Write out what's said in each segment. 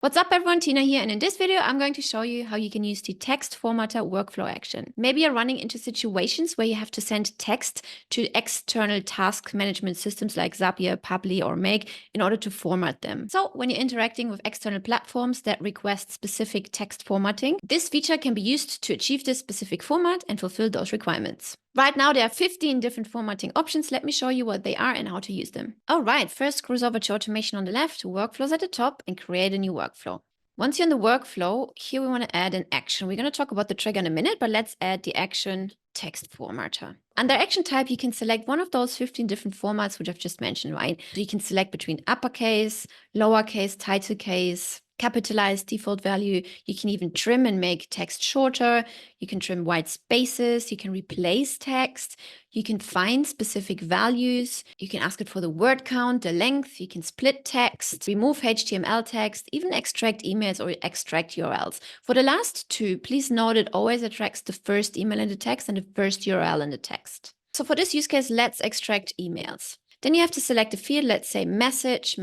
What's up everyone, Tina here, and in this video I'm going to show you how you can use the text formatter workflow action. Maybe you're running into situations where you have to send text to external task management systems like Zapier, Publi, or Make in order to format them. So when you're interacting with external platforms that request specific text formatting, this feature can be used to achieve this specific format and fulfill those requirements. Right now, there are 15 different formatting options. Let me show you what they are and how to use them. All right, first cruise over to automation on the left, workflows at the top, and create a new workflow. Once you're in the workflow, here we want to add an action. We're going to talk about the trigger in a minute, but let's add the action text formatter. Under action type, you can select one of those 15 different formats, which I've just mentioned, right? So you can select between uppercase, lowercase, title case, capitalized default value. You can even trim and make text shorter. You can trim white spaces. You can replace text. You can find specific values. You can ask it for the word count, the length. You can split text, remove HTML text, even extract emails or extract URLs. For the last two, please note it always attracts the first email in the text and the first URL in the text. So for this use case, let's extract emails. Then you have to select a field, let's say message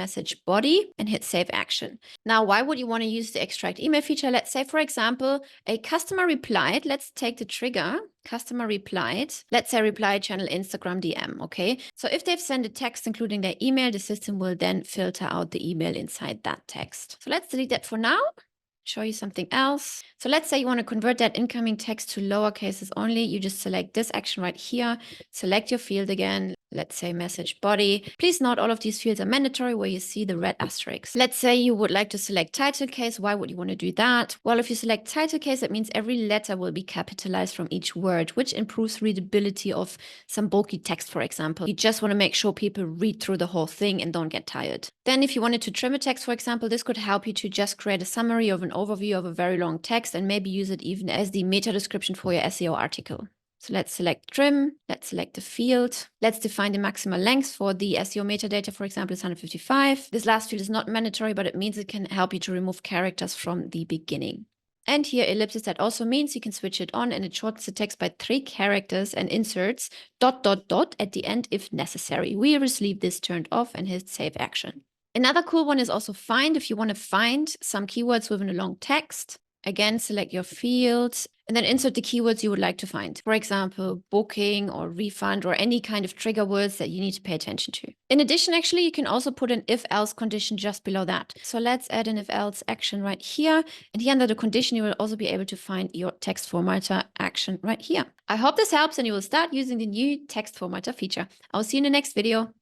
body, and hit save action. Now, why would you want to use the extract email feature? Let's say, for example, a customer replied. Let's take the trigger. Customer replied. Let's say reply channel Instagram DM, okay? So if they've sent a text including their email, the system will then filter out the email inside that text. So let's delete that for now. Show you something else. So let's say you want to convert that incoming text to lower cases only. You just select this action right here, select your field again. Let's say message body. Please note all of these fields are mandatory where you see the red asterisk. Let's say you would like to select title case. Why would you want to do that? Well, if you select title case, that means every letter will be capitalized from each word, which improves readability of some bulky text, for example. You just want to make sure people read through the whole thing and don't get tired. Then if you wanted to trim a text, for example, this could help you to just create a summary of an overview of a very long text and maybe use it even as the meta description for your SEO article. So let's select trim, let's select the field. Let's define the maximal length for the SEO metadata, for example, is 155. This last field is not mandatory, but it means it can help you to remove characters from the beginning. And here ellipsis, that also means you can switch it on and it shortens the text by 3 characters and inserts ... at the end if necessary. We just leave this turned off and hit save action. Another cool one is also find. If you want to find some keywords within a long text, again, select your field and then insert the keywords you would like to find. For example, booking or refund or any kind of trigger words that you need to pay attention to. In addition, actually, you can also put an if-else condition just below that. So let's add an if-else action right here. And here under the condition, you will also be able to find your text formatter action right here. I hope this helps and you will start using the new text formatter feature. I'll see you in the next video.